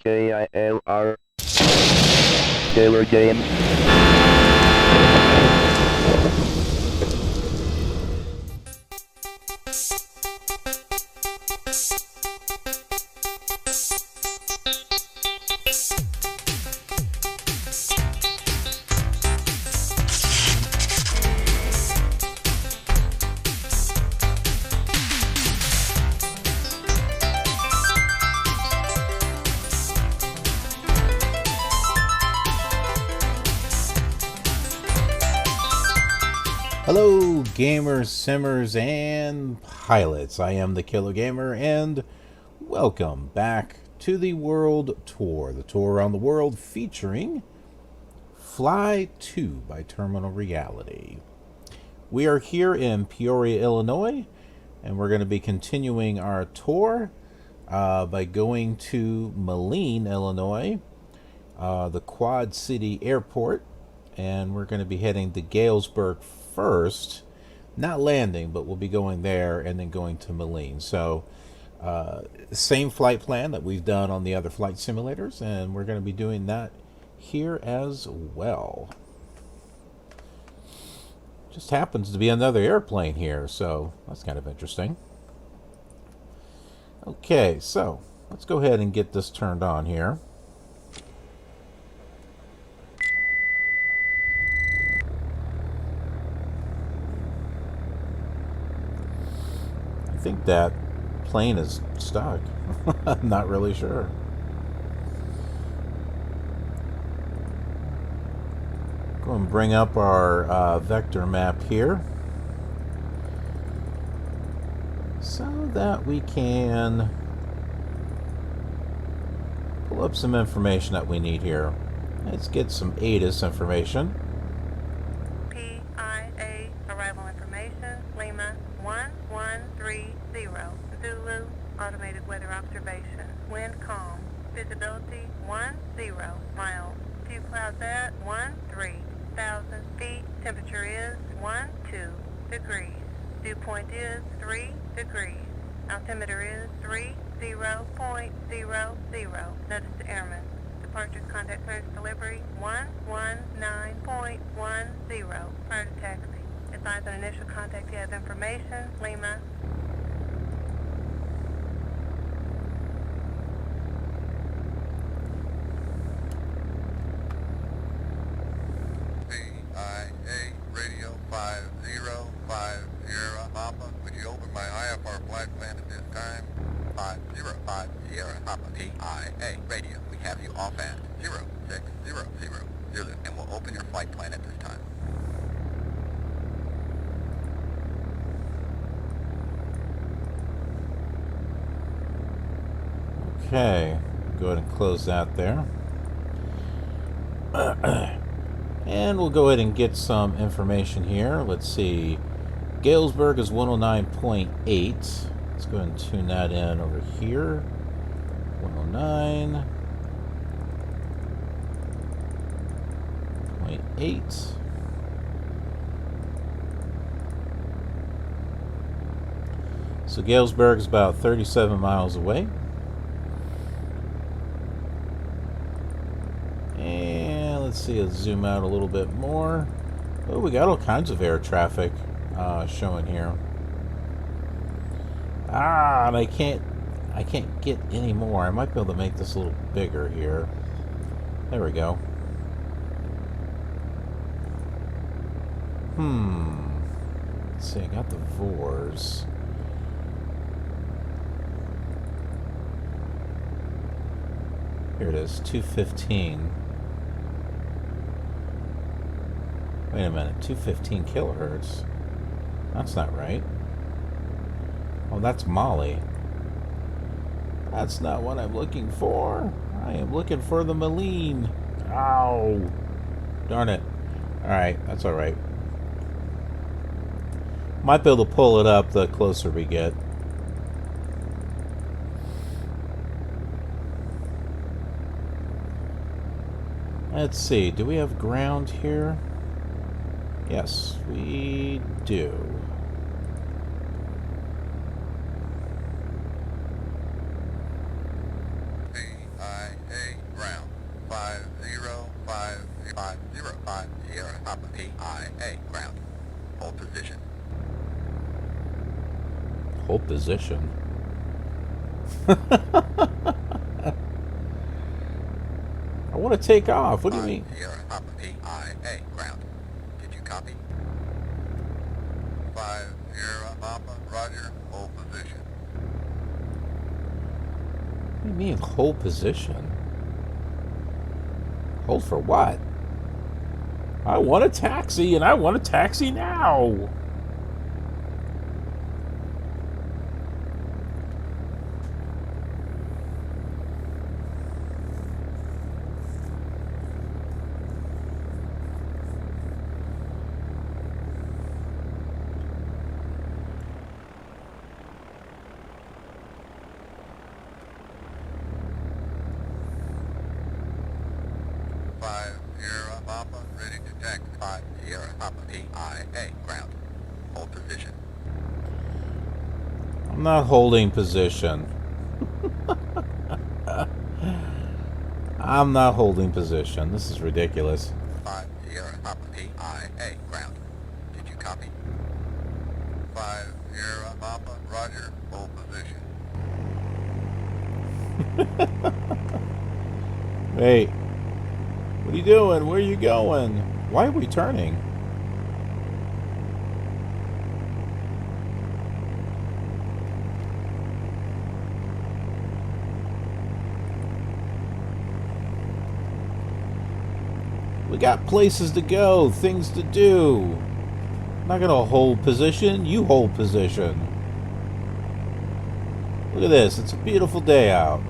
KILR Killer Game. Hello, gamers, simmers, and pilots. I am the Killer Gamer, and welcome back to the World Tour. The tour around the world featuring Fly 2 by Terminal Reality. We are here in Peoria, Illinois, and we're going to be continuing our tour by going to Moline, Illinois, the Quad City Airport, and we're going to be heading to Galesburg first, not landing, but we'll be going there and then going to Moline. So same flight plan that we've done on the other flight simulators, and we're going to be doing that here as well. Just happens to be another airplane here, so that's kind of interesting. Okay, so let's go ahead and get this turned on here. I think that plane is stuck. I'm not really sure. Go and bring up our vector map here so that we can pull up some information that we need here. Let's get some ATIS information. KPIA arrival information, Lima 1130, Zulu, automated weather observation, wind calm, visibility 10 miles, few clouds at 13,000 feet, temperature is 12 degrees, dew point is 3 degrees, altimeter is 30.00, notice to airmen. Departure contact clearance delivery 119.10 prior to taxi. Advise on initial contact you have information, Lima. KPIA radio 5050 Papa. Would you open my IFR flight plan at this time? 5050 Papa. KPIA radio. We have you off at 0600 Zulu, and we'll open your flight plan at this time. Okay, go ahead and close that there. And we'll go ahead and get some information here. Let's see. Galesburg is 109.8. Let's go ahead and tune that in over here. 109.8. So Galesburg is about 37 miles away. And let's see, let's zoom out a little bit more. Oh, we got all kinds of air traffic showing here. And I can't get any more. I might be able to make this a little bigger here. There we go. Let's see, I got the VORs. Here it is, 215. Wait a minute, 215 kilohertz. That's not right. Oh, that's Molly. That's not what I'm looking for. I am looking for the Moline. Ow! Darn it. Alright, that's alright. Might be able to pull it up the closer we get. Let's see, do we have ground here? Yes, we do. KIA Papa, PIA, ground. Hold position. Hold position. I want to take off. What do you mean? Sierra, Papa, PIA, ground. Did you copy? 5 Sierra, Papa, roger, hold position. What do you mean, hold position? Hold for what? I want a taxi, and I want a taxi now. Sierra, Papa, ready to taxi. 5 Sierra, Papa, PIA, ground. Hold position. I'm not holding position. I'm not holding position. This is ridiculous. 5 Sierra, Papa, PIA, ground. Did you copy? 5 Sierra, Papa, roger, hold position. Wait. What are you doing? Where are you going? Why are we turning? We got places to go, things to do. I'm not gonna hold position. You hold position. Look at this. It's a beautiful day out.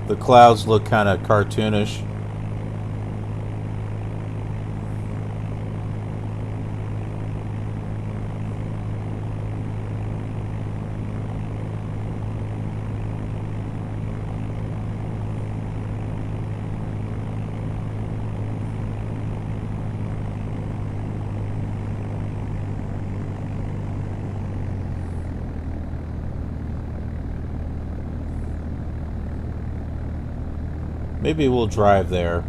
The clouds look kind of cartoonish. Maybe we'll drive there.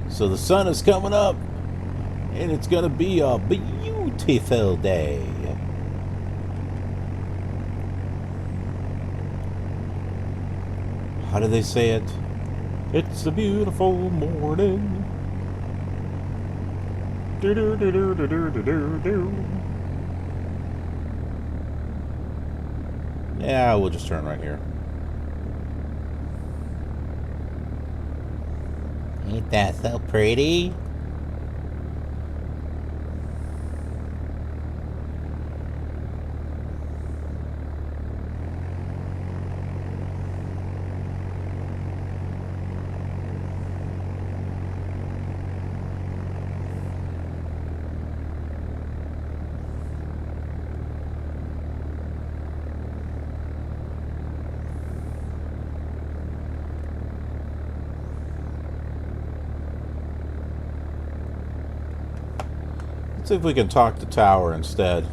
So the sun is coming up, and it's gonna be a beautiful day. How do they say it? It's a beautiful morning. Do do do do do do do do. Yeah, we'll just turn right here. Ain't that so pretty? Let's see if we can talk to Tower instead.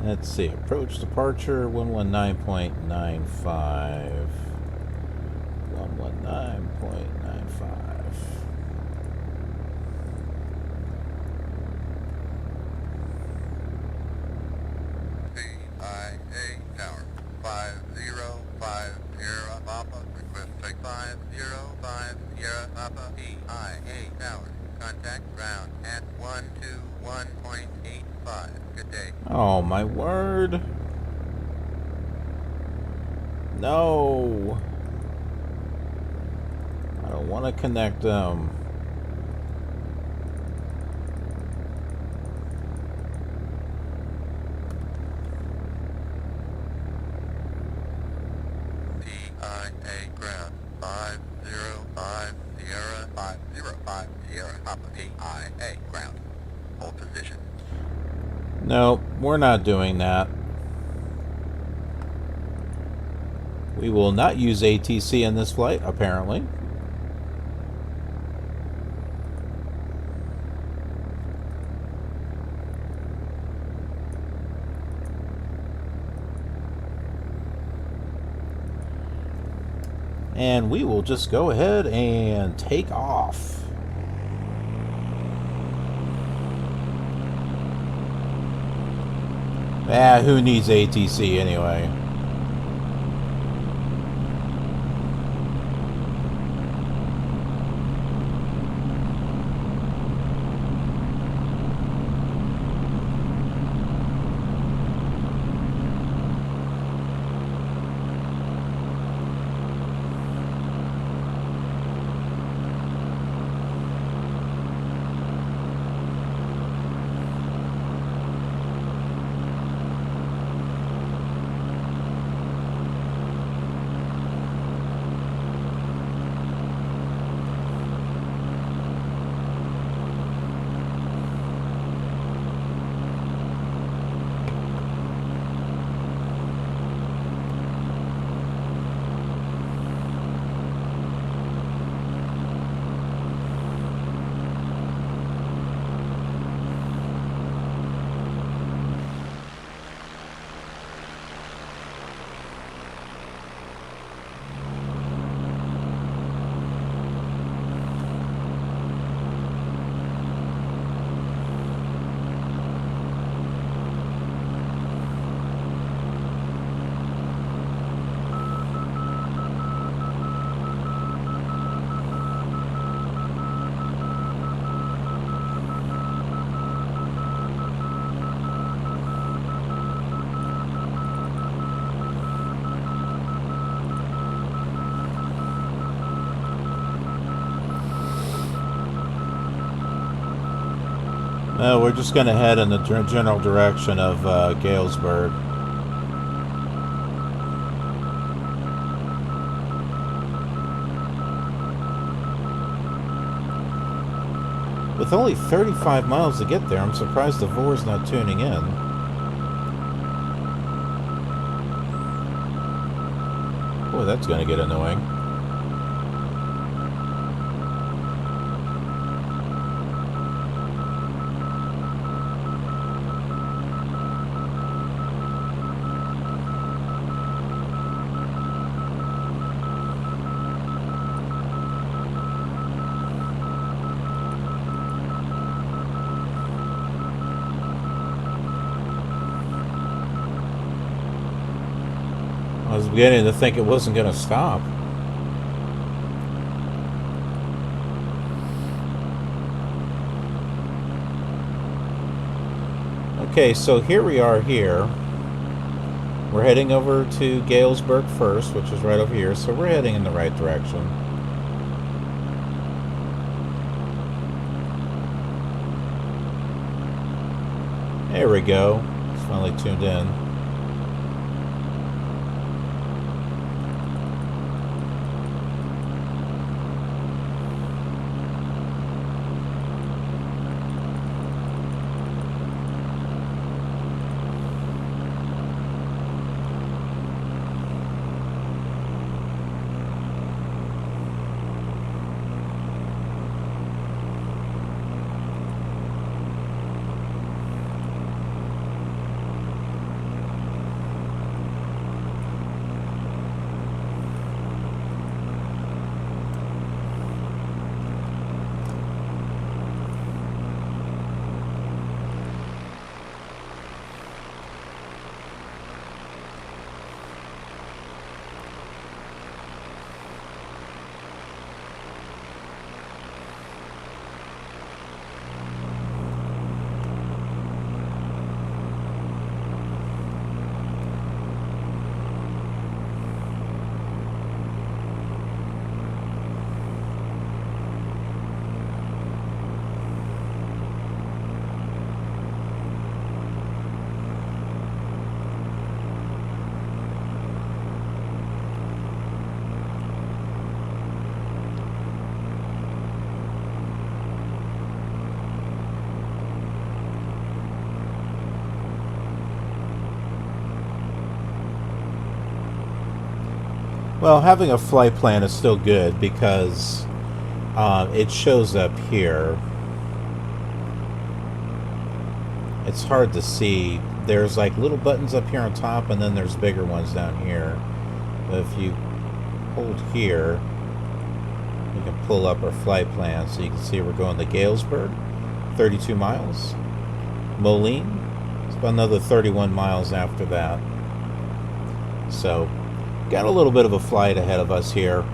Let's see. Approach departure 119.95. 119.95. PIA Tower 5050 Papa. Request take 505 Sierra Papa. PIA Tower. Contact ground at 121.85. Good day. Oh, my word. No. I don't want to connect them. PIA ground 505 Sierra 505 Sierra Papa. PIA ground. Hold position. No, we're not doing that. We will not use ATC in this flight, apparently. And we will just go ahead and take off. Who needs ATC anyway? No, we're just going to head in the general direction of Galesburg. With only 35 miles to get there, I'm surprised the VOR's not tuning in. Boy, that's going to get annoying. I was beginning to think it wasn't going to stop. Okay, so here we are here. We're heading over to Galesburg first, which is right over here, so we're heading in the right direction. There we go. It's finally tuned in. Well, having a flight plan is still good because it shows up here. It's hard to see. There's like little buttons up here on top, and then there's bigger ones down here. If you hold here, we can pull up our flight plan so you can see we're going to Galesburg, 32 miles. Moline, it's about another 31 miles after that. So, got a little bit of a flight ahead of us here.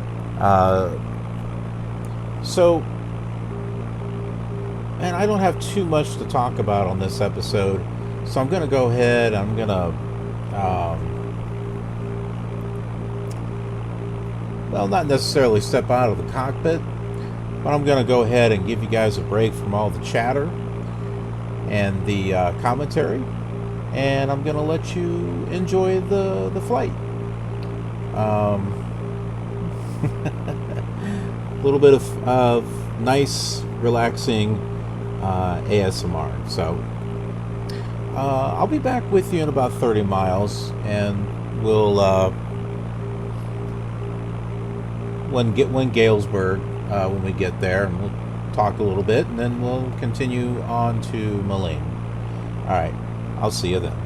And I don't have too much to talk about on this episode, so I'm going to go ahead. I'm going to, well, not necessarily step out of the cockpit, but I'm going to go ahead and give you guys a break from all the chatter and the commentary, and I'm going to let you enjoy the flight. A little bit of nice, relaxing ASMR. So I'll be back with you in about 30 miles, and we'll when Galesburg when we get there, and we'll talk a little bit, and then we'll continue on to Moline. All right, I'll see you then.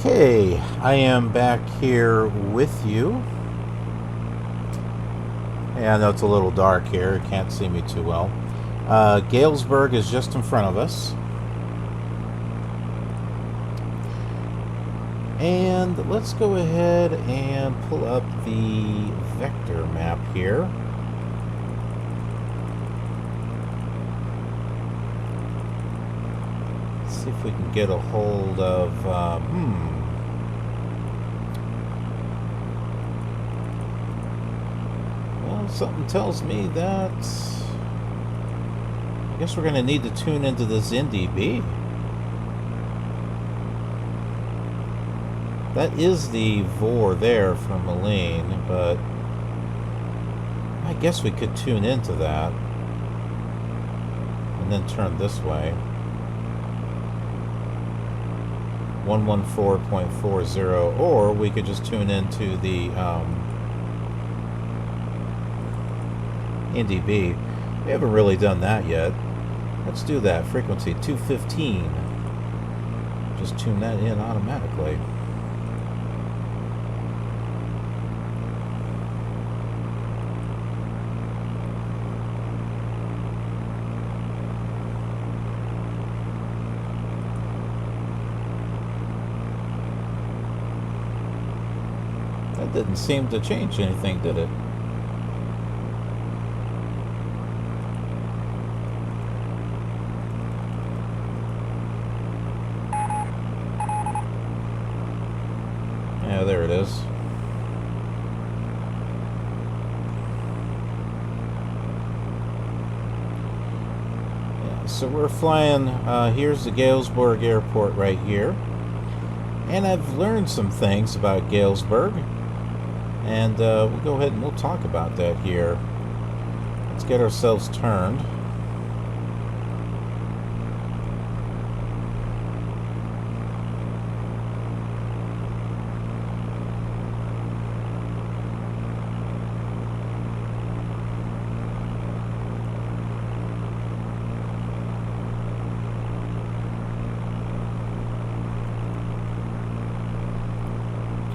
Okay, I am back here with you. Yeah, I know it's a little dark here. You can't see me too well. Galesburg is just in front of us. And let's go ahead and pull up the vector map here. Let's see if we can get a hold of... Well, something tells me that... I guess we're going to need to tune into this NDB. That is the VOR there from Moline, but I guess we could tune into that and then turn this way. 114.40, or we could just tune into the NDB. We haven't really done that yet. Let's do that. Frequency 215. Just tune that in automatically. That didn't seem to change anything, did it? Yeah, there it is. Yeah, so we're flying, here's the Galesburg Airport right here. And I've learned some things about Galesburg. And we'll go ahead and we'll talk about that here. Let's get ourselves turned.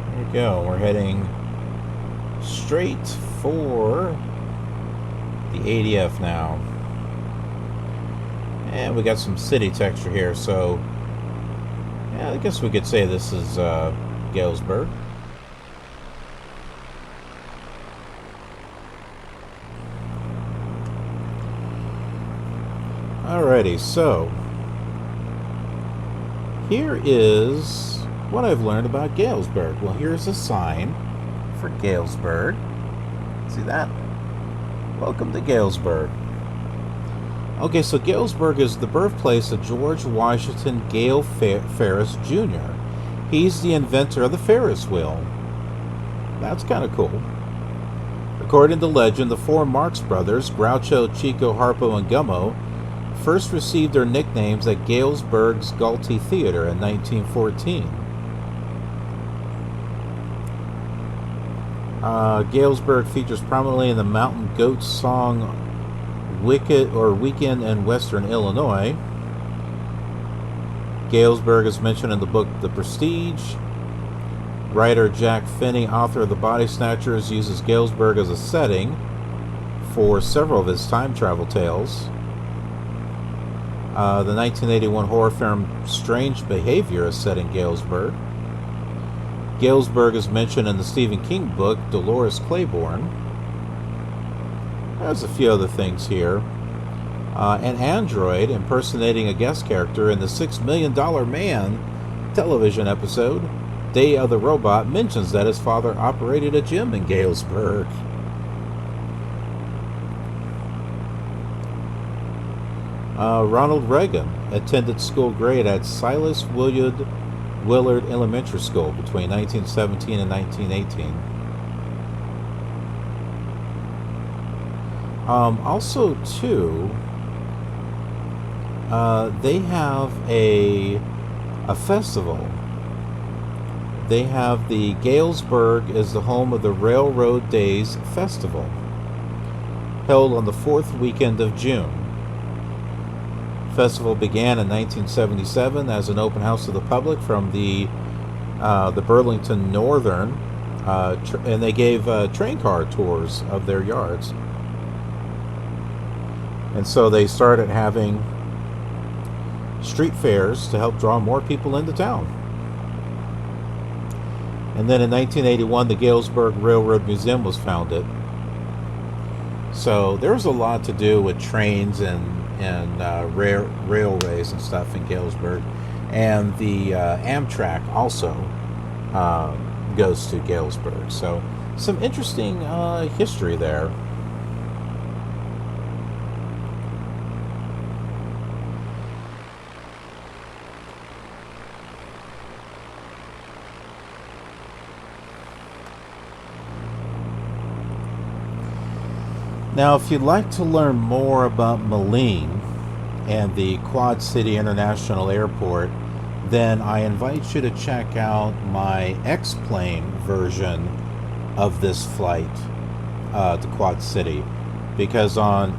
There we go. We're heading straight for the ADF now. And we got some city texture here, so yeah, I guess we could say this is Galesburg. Alrighty, so here is what I've learned about Galesburg. Well, here's a sign for Galesburg. See that? Welcome to Galesburg. Okay, so Galesburg is the birthplace of George Washington Gale Ferris Jr. He's the inventor of the Ferris wheel. That's kind of cool. According to legend, the four Marx brothers, Groucho, Chico, Harpo, and Gummo, first received their nicknames at Galesburg's Galtee Theater in 1914. Galesburg features prominently in the Mountain Goats song Weekend in Western Illinois. Galesburg is mentioned in the book The Prestige. Writer Jack Finney, author of The Body Snatchers, uses Galesburg as a setting for several of his time travel tales. The 1981 horror film Strange Behavior is set in Galesburg. Galesburg is mentioned in the Stephen King book Dolores Claiborne. There's a few other things here. An android impersonating a guest character in the $6 Million Man television episode Day of the Robot mentions that his father operated a gym in Galesburg. Ronald Reagan attended school grade at Silas Willard Elementary School between 1917 and 1918. Also, too, they have a festival. They have the Galesburg is the home of the Railroad Days Festival, held on the fourth weekend of June. The festival began in 1977 as an open house to the public from the the Burlington Northern, and they gave train car tours of their yards. And so they started having street fairs to help draw more people into town. And then in 1981, the Galesburg Railroad Museum was founded. So there was a lot to do with trains and railways and stuff in Galesburg. And the Amtrak also goes to Galesburg. So some interesting history there. Now, if you'd like to learn more about Moline and the Quad City International Airport, then I invite you to check out my X-Plane version of this flight to Quad City, because on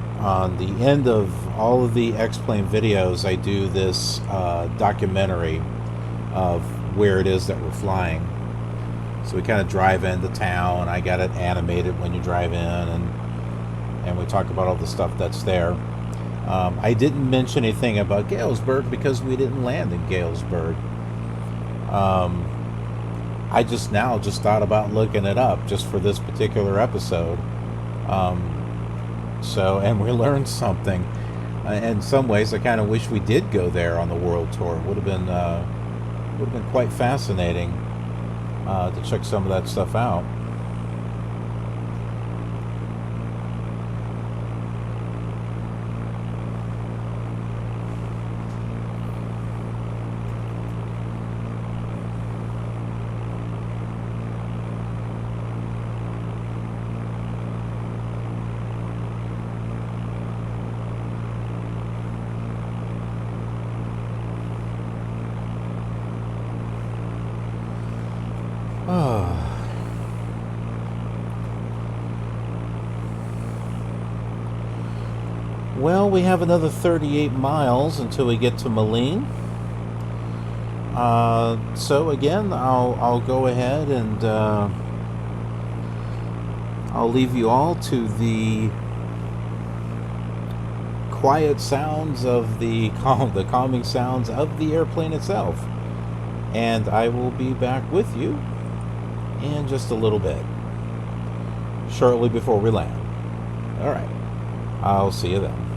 the end of all of the X-Plane videos, I do this documentary of where it is that we're flying. So we kind of drive into town. I got it animated when you drive in, and we talk about all the stuff that's there. I didn't mention anything about Galesburg because we didn't land in Galesburg. I just thought about looking it up just for this particular episode. And we learned something. In some ways, I kind of wish we did go there on the world tour. It would have been quite fascinating to check some of that stuff out. Well, we have another 38 miles until we get to Moline. So again, I'll go ahead and I'll leave you all to the quiet sounds of the calming sounds of the airplane itself. And I will be back with you in just a little bit, shortly before we land. All right, I'll see you then.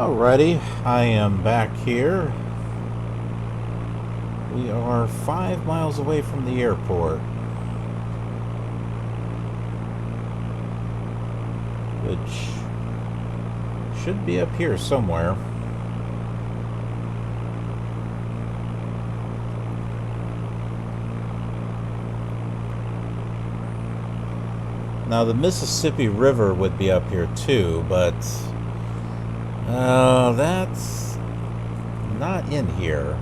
Alrighty, I am back here. We are 5 miles away from the airport, which should be up here somewhere. Now the Mississippi River would be up here too, but that's not in here.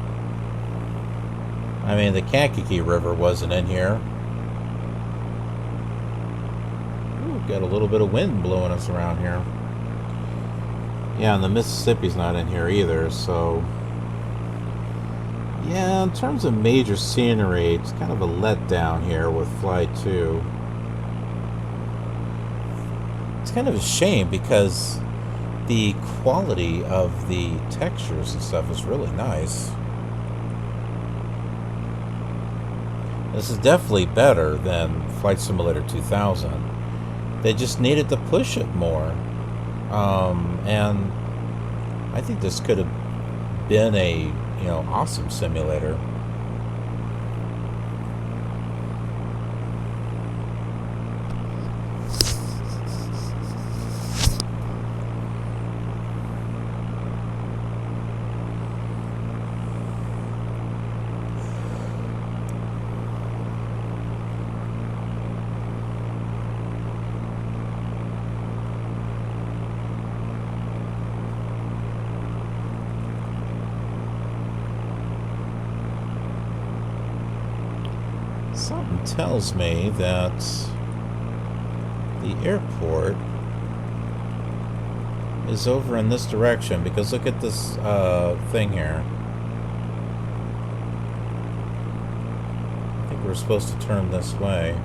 I mean, the Kankakee River wasn't in here. Ooh, got a little bit of wind blowing us around here. Yeah, and the Mississippi's not in here either, so... yeah, in terms of major scenery, it's kind of a letdown here with Flight 2. It's kind of a shame because the quality of the textures and stuff is really nice. This is definitely better than Flight Simulator 2000. They just needed to push it more. And I think this could have been a, awesome simulator. Something tells me that the airport is over in this direction, because look at this thing here. I think we're supposed to turn this way.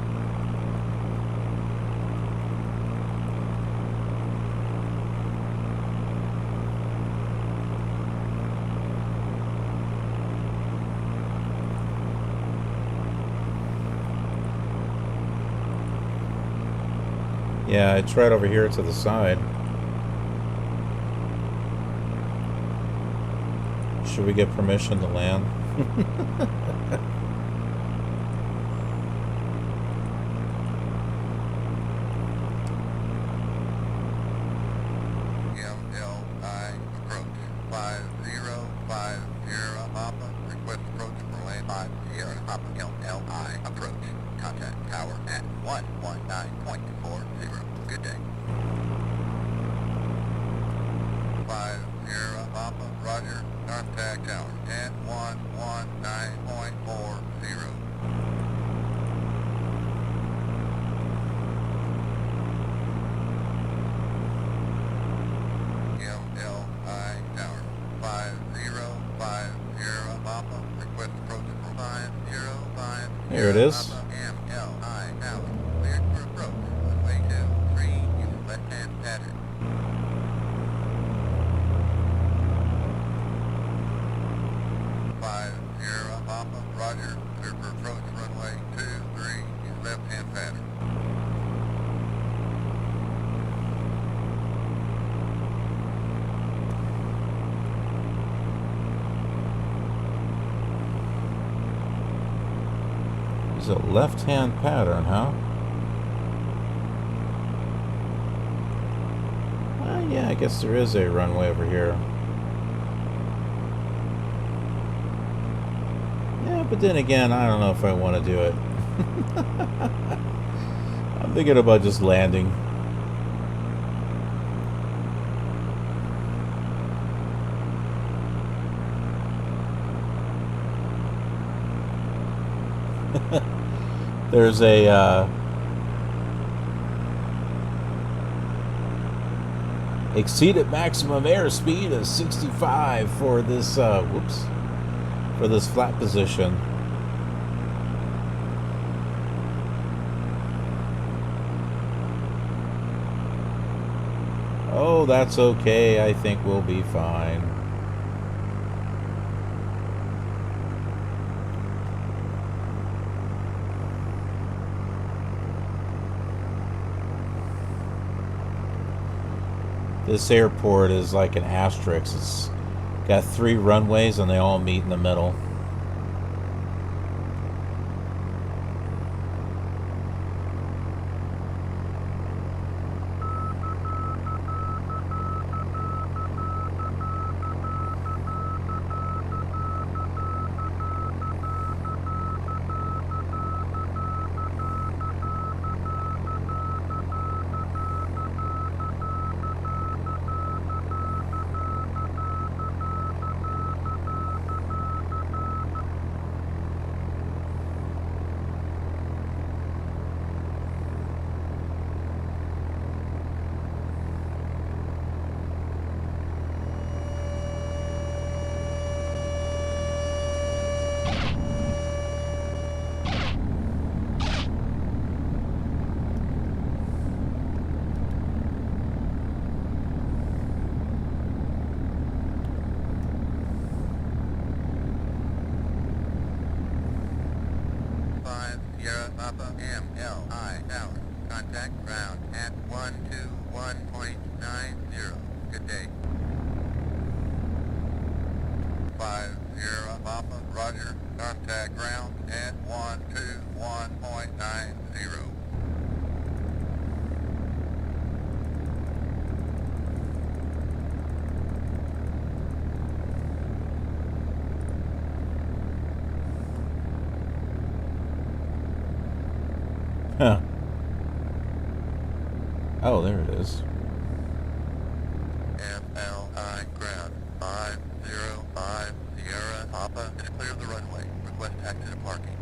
Yeah, it's right over here to the side. Should we get permission to land? KMLI approach 5050 Papa. Request approach for lane 50 Papa. KMLI approach. Contact tower at 119.40. Good day. 50 Papa. Roger. Contact tower at 119.40. KMLI tower 5050 Papa. Request approach for 5050. Here it is. KMLI tower. Cleared for approach. Runway 23. Use left-hand pattern. 50 Papa. Roger. Cleared for approach. Runway 23. Use left-hand pattern. It's a left-hand pattern, huh? Yeah, I guess there is a runway over here. Yeah, but then again, I don't know if I want to do it. I'm thinking about just landing. There's a exceeded maximum airspeed of 65 for this for this flat position. Oh, that's okay. I think we'll be fine. This airport is like an asterisk. It's got 3 runways and they all meet in the middle. Papa KMLI Tower. Contact ground at 121.90. Good day. 50 Papa, Roger. Contact ground at 121.90. Huh. Oh, there it is. KMLI ground 505 Sierra Papa is clear of the runway. Request exit parking.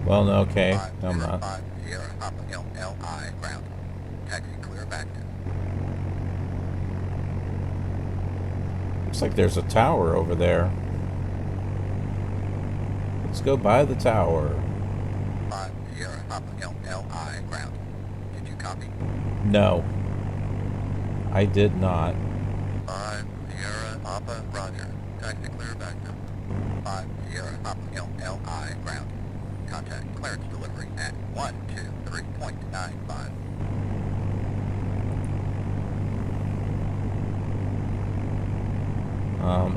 Well, no, okay. No, I'm not. 505 Sierra Papa KMLI ground. Taxi clear back to. Looks like there's a tower over there. Let's go by the tower. 5 Sierra Papa KMLI ground. Did you copy? No. I did not. 5 Sierra Papa Roger. Taxi clear back to. 5 Sierra Papa KMLI ground. Contact clearance delivery at 123.95.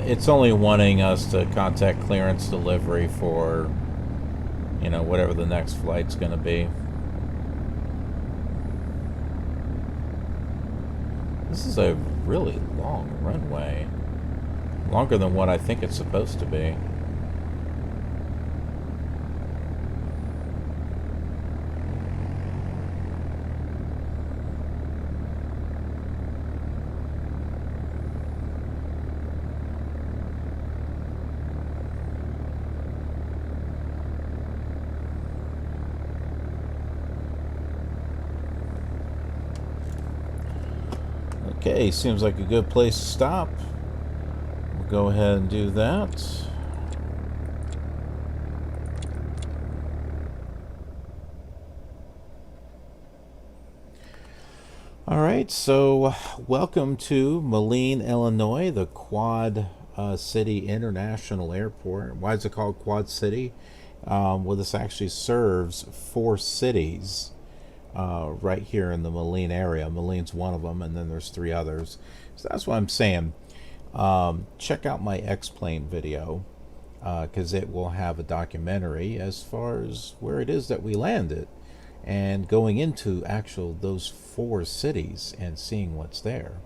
It's only wanting us to contact clearance delivery for, you know, whatever the next flight's going to be. This is a really long runway. Longer than what I think it's supposed to be. Okay, seems like a good place to stop. We'll go ahead and do that. Alright, so welcome to Moline, Illinois, the Quad City International Airport. Why is it called Quad City? Well, this actually serves 4 cities. Right here in the Moline area. Moline's one of them, and then there's 3 others. So that's what I'm saying. Check out my X-Plane video, because it will have a documentary as far as where it is that we landed, and going into those 4 cities and seeing what's there.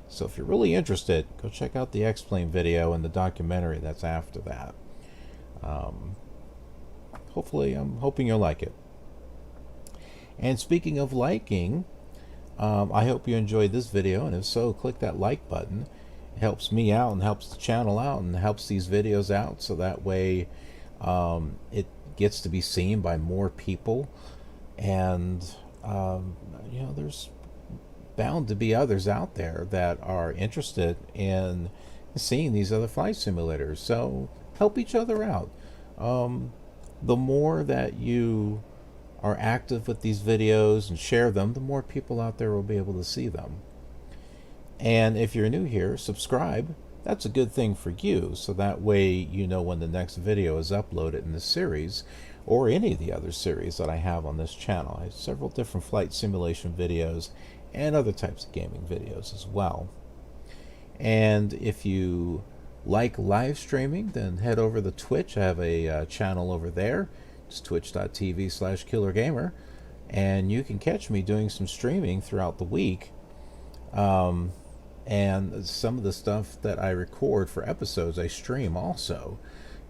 So if you're really interested, go check out the X-Plane video and the documentary that's after that. Hopefully, I'm hoping you'll like it. And speaking of liking, I hope you enjoyed this video, and if so, click that like button. It helps me out and helps the channel out and helps these videos out, so that way it gets to be seen by more people. And you know, there's bound to be others out there that are interested in seeing these other flight simulators, so help each other out. The more that you are active with these videos and share them, the more people out there will be able to see them. And if you're new here, subscribe. That's a good thing for you, so that way you know when the next video is uploaded in this series, or any of the other series that I have on this channel. I have several different flight simulation videos and other types of gaming videos as well. And if you like live streaming, then head over to Twitch. I have a channel over there. It's twitch.tv/KillerGamer. And you can catch me doing some streaming throughout the week. And some of the stuff that I record for episodes, I stream also.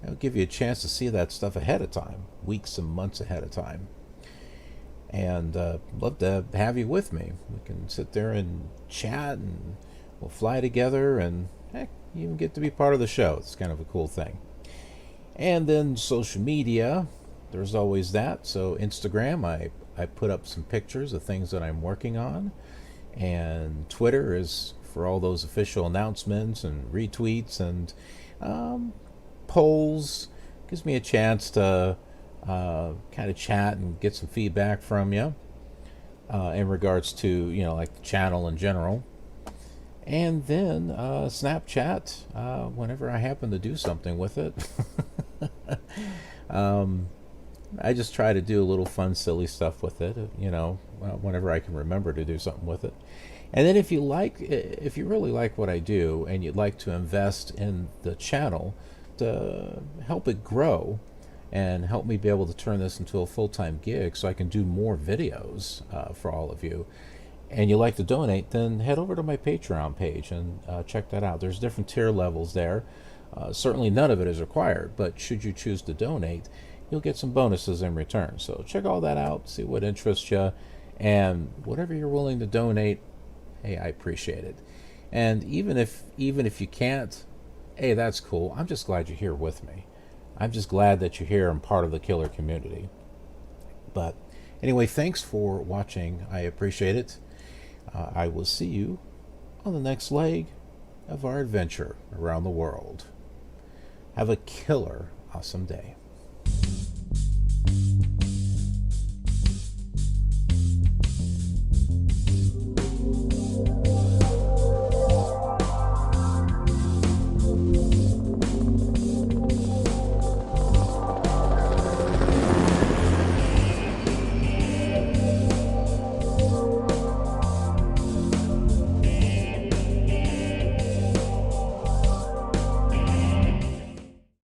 It'll give you a chance to see that stuff ahead of time, weeks and months ahead of time. And love to have you with me. We can sit there and chat, and we'll fly together, and heck, you even get to be part of the show. It's kind of a cool thing. And then social media, there's always that. So Instagram, I put up some pictures of things that I'm working on. And Twitter is for all those official announcements and retweets and polls. Gives me a chance to kind of chat and get some feedback from you in regards to, like the channel in general. And then Snapchat, whenever I happen to do something with it. I just try to do a little fun, silly stuff with it, whenever I can remember to do something with it. And then if you really like what I do and you'd like to invest in the channel to help it grow and help me be able to turn this into a full-time gig so I can do more videos for all of you, and you like to donate, then head over to my Patreon page and check that out. There's different tier levels there. Certainly none of it is required, but should you choose to donate, you'll get some bonuses in return. So check all that out, see what interests you, and whatever you're willing to donate, hey, I appreciate it. And even if you can't, hey, that's cool. I'm just glad you're here with me. I'm just glad that you're here and part of the killer community. But anyway, thanks for watching. I appreciate it. I will see you on the next leg of our adventure around the world. Have a killer awesome day.